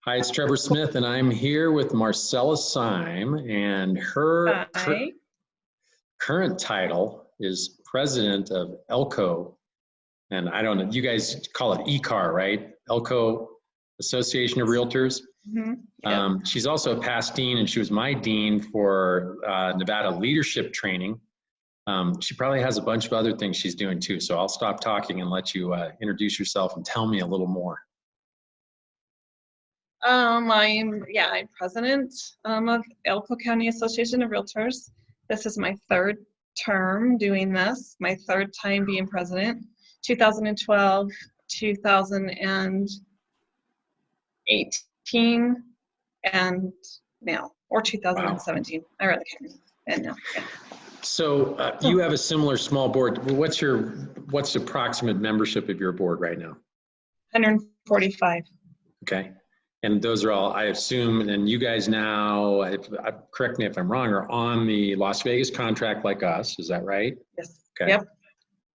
Hi, it's Trevor Smith, and I'm here with Marcella Syme, and her Hi. current title is President of Elko. And I don't know, you guys call it ECAR, right? Elko Association of Realtors. Yep. She's also a past dean, and she was my dean for Nevada leadership training. She probably has a bunch of other things she's doing too, so I'll stop talking and let you introduce yourself and tell me a little more. I'm president of Elko County Association of Realtors. This is my third term doing this, my third time being president. 2012, 2018, and now, or 2017. Wow. I really can't remember. And now, yeah. So you have a similar small board. What's the approximate membership of your board right now? 145. Okay. And those are all, I assume, and you guys now, correct me if I'm wrong, are on the Las Vegas contract like us. Is that right? Yes. Okay. Yep.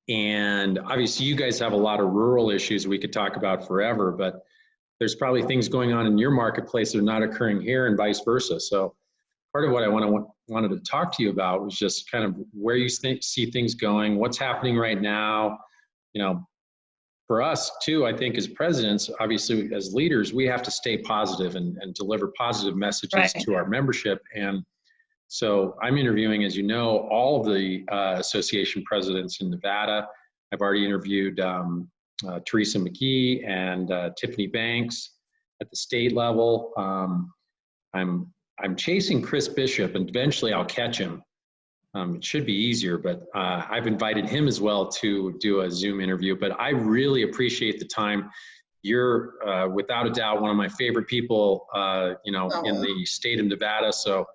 And obviously you guys have a lot of rural issues we could talk about forever, but there's probably things going on in your marketplace that are not occurring here and vice versa. So part of what I wanted to talk to you about was just kind of where you see things going, what's happening right now. You know, for us too, I think as presidents, obviously as leaders, we have to stay positive and deliver positive messages to our membership. And so I'm interviewing, as you know, all of the association presidents in Nevada. I've already interviewed Teresa McGee and Tiffany Banks at the state level. I'm chasing Chris Bishop, and eventually I'll catch him. It should be easier, but I've invited him as well to do a Zoom interview. But I really appreciate the time. You're without a doubt one of my favorite people, in the state of Nevada. So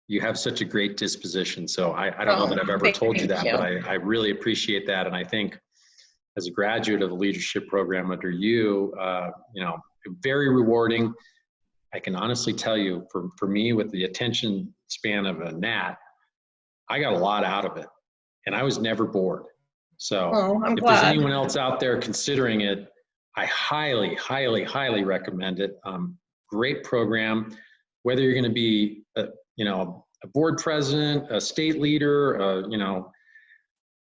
you have such a great disposition. So I don't know that I've ever told you that, but I really appreciate that. And I think as a graduate of the leadership program under you, very rewarding. I can honestly tell you, for me, with the attention span of a gnat, I got a lot out of it, and I was never bored. So if there's anyone else out there considering it, I highly, highly, highly recommend it. Great program. Whether you're going to be, a board president, a state leader,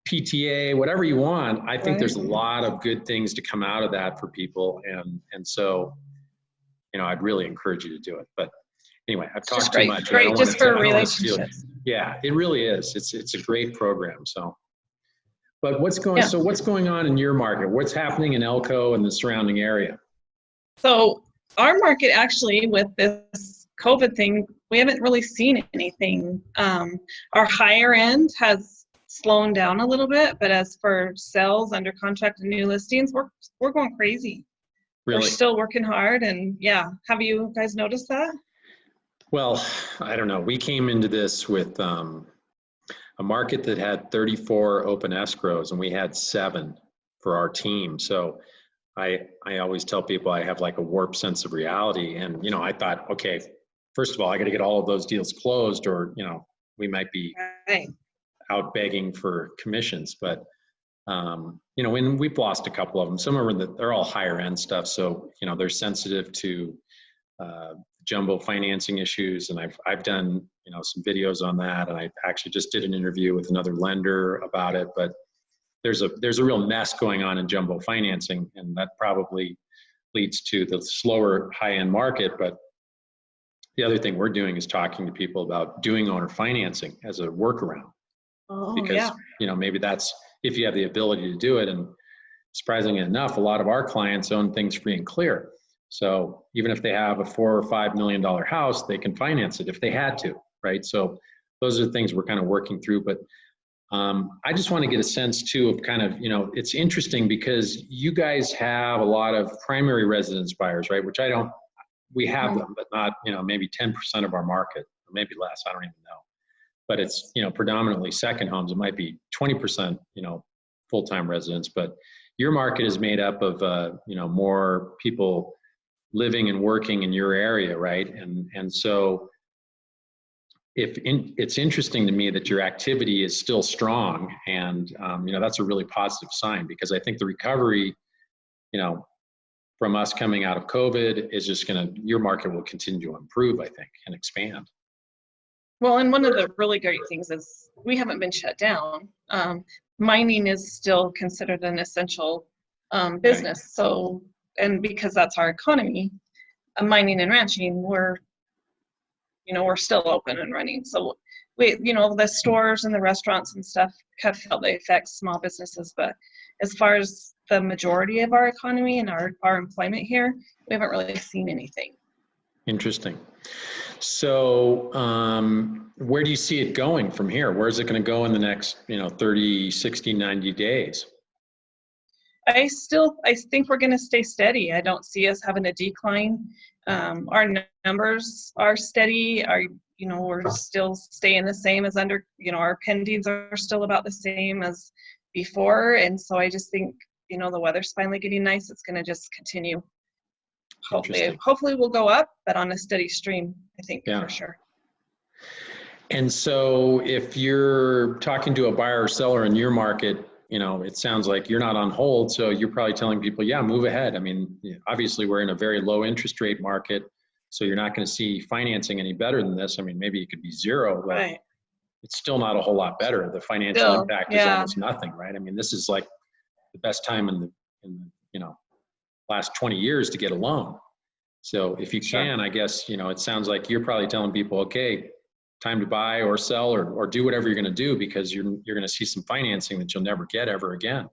PTA, whatever you want, I think there's a lot of good things to come out of that for people, and so. I'd really encourage you to do it. But anyway, I've talked too much. Great, just for relationships. Yeah, it really is. It's a great program. So, but what's going on in your market? What's happening in Elko and the surrounding area? So our market, actually, with this COVID thing, we haven't really seen anything. Our higher end has slowed down a little bit, but as for sales, under contract, and new listings, we're going crazy. Really? We're still working hard, and yeah. Have you guys noticed that? Well, I don't know. We came into this with a market that had 34 open escrows, and we had 7 for our team. So I always tell people I have like a warped sense of reality. And, I thought, okay, first of all, I got to get all of those deals closed, or, we might be out begging for commissions. But when we've lost a couple of them, some of them, they're all higher end stuff. So, they're sensitive to jumbo financing issues. And I've done, some videos on that. And I actually just did an interview with another lender about it. But there's a real mess going on in jumbo financing. And that probably leads to the slower high end market. But the other thing we're doing is talking to people about doing owner financing as a workaround. Because, maybe that's, if you have the ability to do it. And surprisingly enough, a lot of our clients own things free and clear. So even if they have a $4 or $5 million house, they can finance it if they had to, right? So those are the things we're kind of working through. But I just want to get a sense too of kind of, it's interesting because you guys have a lot of primary residence buyers, right? Which we have them, but not, maybe 10% of our market, or maybe less, I don't even know. But it's, predominantly second homes. It might be 20%, full-time residents, but your market is made up of, more people living and working in your area, right? And so it's interesting to me that your activity is still strong, and, that's a really positive sign, because I think the recovery, from us coming out of COVID is just your market will continue to improve, I think, and expand. Well, and one of the really great things is we haven't been shut down. Mining is still considered an essential business. Right. So, and because that's our economy, mining and ranching, we're still open and running. So the stores and the restaurants and stuff have felt the effects, small businesses, but as far as the majority of our economy and our employment here, we haven't really seen anything. Interesting. So where do you see it going from here? Where is it going to go in the next 30, 60, 90 days? I think we're going to stay steady. I don't see us having a decline. Our numbers are steady. We're still staying the same as our pendings are still about the same as before. And so I just think, the weather's finally getting nice. It's going to just continue. Hopefully we'll go up, but on a steady stream, I think, for sure. And so if you're talking to a buyer or seller in your market, it sounds like you're not on hold. So you're probably telling people, yeah, move ahead. I mean, obviously we're in a very low interest rate market, so you're not going to see financing any better than this. I mean, maybe it could be zero, but right. It's still not a whole lot better. The financial impact is almost nothing, right? I mean, this is like the best time in the last 20 years to get a loan. So if you can, I guess, it sounds like you're probably telling people, okay, time to buy or sell or do whatever you're going to do, because you're going to see some financing that you'll never get ever again.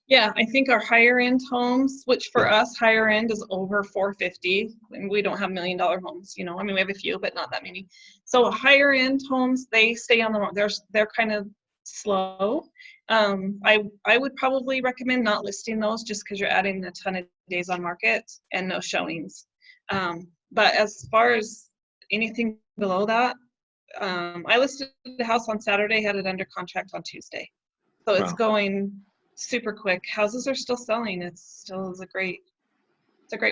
Yeah, I think our higher end homes, which for us, higher end is over 450, and we don't have $1 million homes, we have a few, but not that many. So higher end homes, they stay on the road. They're kind of slow. I would probably recommend not listing those just because you're adding a ton of days on market and no showings. But as far as anything below that, I listed the house on Saturday, had it under contract on Tuesday. So it's going super quick. Houses are still selling. It's a great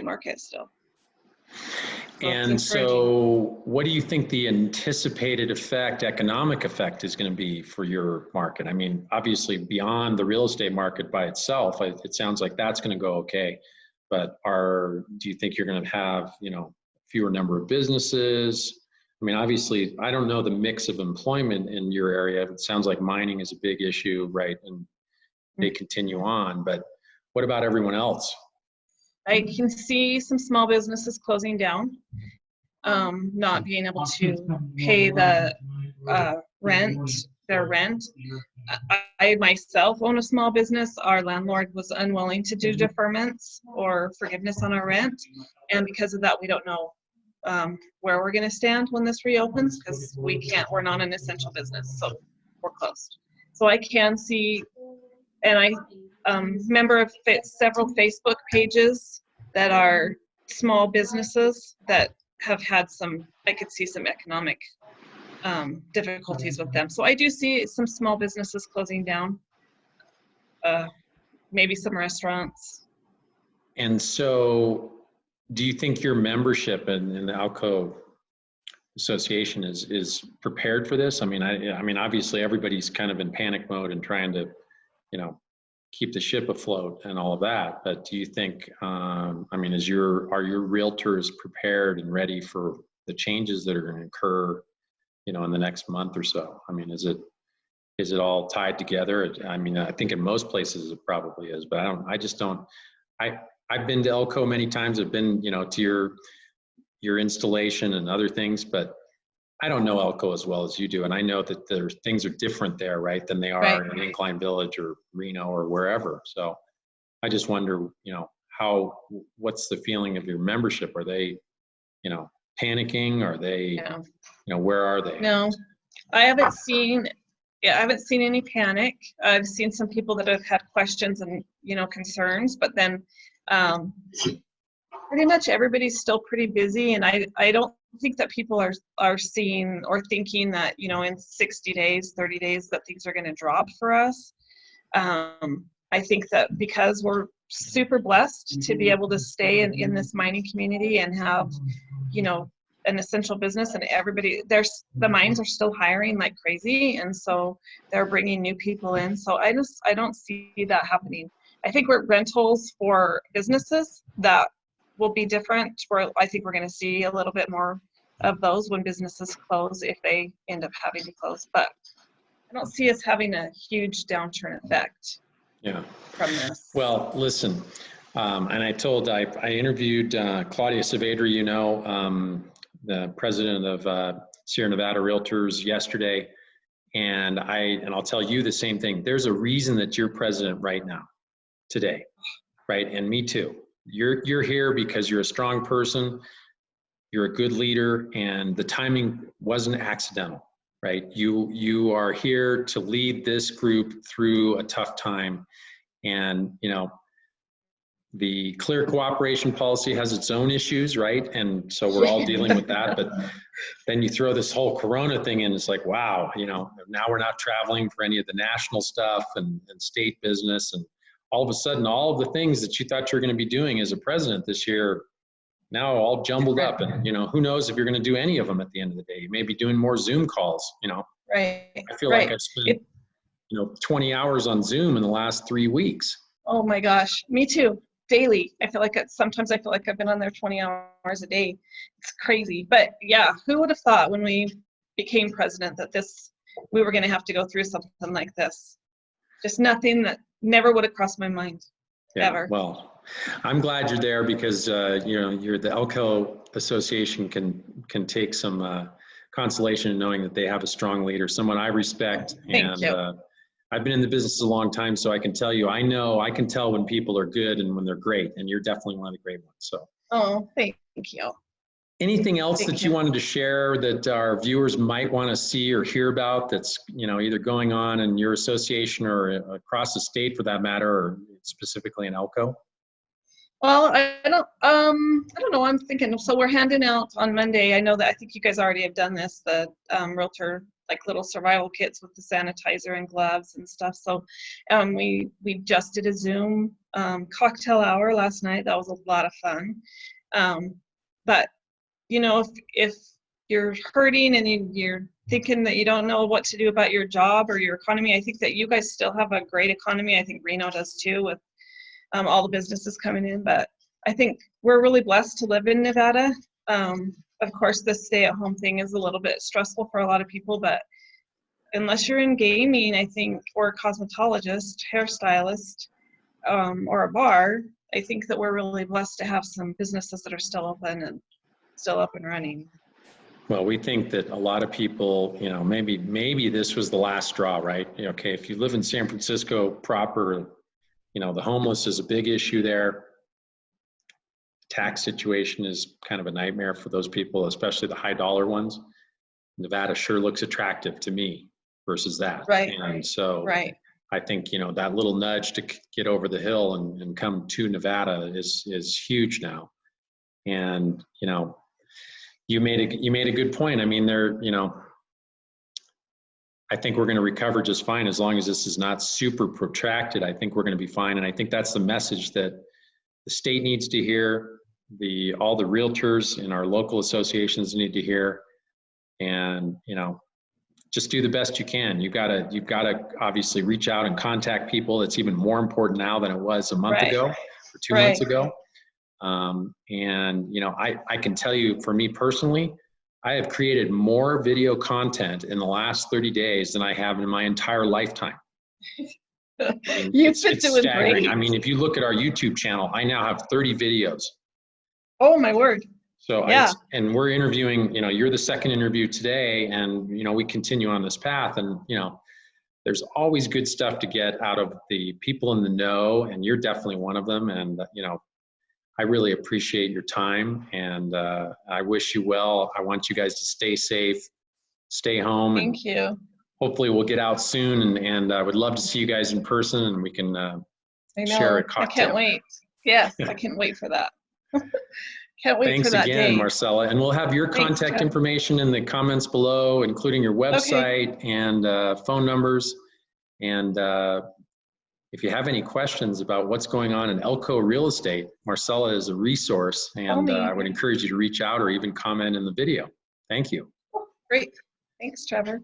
market still. And so what do you think the anticipated economic effect is going to be for your market? I mean, obviously beyond the real estate market by itself, it sounds like that's going to go okay. But do you think you're going to have, fewer number of businesses? I mean, obviously, I don't know the mix of employment in your area. It sounds like mining is a big issue, right? And they continue on, but what about everyone else? I can see some small businesses closing down, not being able to pay their rent. I myself own a small business. Our landlord was unwilling to do deferments or forgiveness on our rent, and because of that, we don't know where we're going to stand when this reopens, because we're not an essential business, so we're closed. So I can see, and I member of several Facebook pages that are small businesses that have had I could see some economic difficulties with them. So I do see some small businesses closing down, maybe some restaurants. And so do you think your membership in the Elko Association is prepared for this? I mean, obviously everybody's kind of in panic mode and trying to, keep the ship afloat and all of that. But do you think, are your realtors prepared and ready for the changes that are going to occur, in the next month or so? I mean, is it all tied together? I mean, I think in most places it probably is, but I've been to Elko many times. I've been, to your installation and other things, but I don't know Elko as well as you do. And I know that things are different there, right, than they are in Incline Village or Reno or wherever. So I just wonder, what's the feeling of your membership? Are they, panicking? Are they, where are they? No, I haven't seen any panic. I've seen some people that have had questions and, concerns, but then pretty much everybody's still pretty busy. And I don't think that people are seeing or thinking that, in 60 days, 30 days, that things are going to drop for us. I think that because we're super blessed to be able to stay in this mining community and have, an essential business, and the mines are still hiring like crazy. And so they're bringing new people in. So I don't see that happening. I think we're rentals for businesses that will be different. Where I think we're going to see a little bit more of those when businesses close, if they end up having to close. But I don't see us having a huge downturn effect from this. Well, listen, and I interviewed Claudia Saavedra, the president of Sierra Nevada Realtors yesterday, and I'll tell you the same thing. There's a reason that you're president right now, today, right? And me too. You're here because you're a strong person, you're a good leader, and the timing wasn't accidental, right? You are here to lead this group through a tough time, and the clear cooperation policy has its own issues, right? And so we're all dealing with that. But then you throw this whole Corona thing in, it's like, wow, now we're not traveling for any of the national stuff and state business. And all of a sudden, all of the things that you thought you were going to be doing as a president this year, now all jumbled up. And, who knows if you're going to do any of them at the end of the day. You may be doing more Zoom calls, Right. I feel like I've spent, 20 hours on Zoom in the last 3 weeks. Oh my gosh, me too. Daily. Sometimes I feel like I've been on there 20 hours a day. It's crazy. But yeah, who would have thought when we became president that we were going to have to go through something like this? Just nothing that never would have crossed my mind. Yeah, ever. Well, I'm glad you're there because you're the Elko Association can take some consolation in knowing that they have a strong leader, someone I respect. Thank you. I've been in the business a long time, so I can tell you, I can tell when people are good and when they're great, and you're definitely one of the great ones. So. Oh, thank you. Anything else that you wanted to share that our viewers might want to see or hear about that's, either going on in your association or across the state for that matter, or specifically in Elko? Well, I don't know. I'm thinking, so we're handing out on Monday. I think you guys already have done this, the realtor, like little survival kits with the sanitizer and gloves and stuff. So we just did a Zoom cocktail hour last night. That was a lot of fun. But if you're hurting and you're thinking that you don't know what to do about your job or your economy, I think that you guys still have a great economy. I think Reno does too, with all the businesses coming in. But I think we're really blessed to live in Nevada. Of course, the stay-at-home thing is a little bit stressful for a lot of people, but unless you're in gaming, I think, or a cosmetologist, hairstylist, or a bar, I think that we're really blessed to have some businesses that are still open and still up and running. Well, we think that a lot of people, maybe this was the last straw, right? Okay, if you live in San Francisco proper, the homeless is a big issue there. Tax situation is kind of a nightmare for those people, especially the high dollar ones. Nevada sure looks attractive to me versus that. Right. And so right. I think, that little nudge to get over the hill and come to Nevada is huge now. And, you made a good point. I mean, I think we're going to recover just fine as long as this is not super protracted. I think we're going to be fine. And I think that's the message that the state needs to hear, all the realtors in our local associations need to hear. And, just do the best you can. You've got to obviously reach out and contact people. It's even more important now than it was a month ago or 2 months ago. And, I can tell you, for me personally, I have created more video content in the last 30 days than I have in my entire lifetime. You've been doing great. I mean, if you look at our YouTube channel, I now have 30 videos. Oh my word. So yeah. And we're interviewing, you're the second interview today, and, we continue on this path, and, there's always good stuff to get out of the people in the know, and you're definitely one of them. And, I really appreciate your time, and I wish you well. I want you guys to stay safe, stay home. Thank you. Hopefully we'll get out soon, and I would love to see you guys in person, and we can share a cocktail. I can't wait. Yes, I can't wait for that. Can't wait Thanks for that again, day. Marcella. And we'll have your contact information in the comments below, including your website and phone numbers. And if you have any questions about what's going on in Elko real estate, Marcella is a resource, and I would encourage you to reach out or even comment in the video. Thank you. Great. Thanks, Trevor.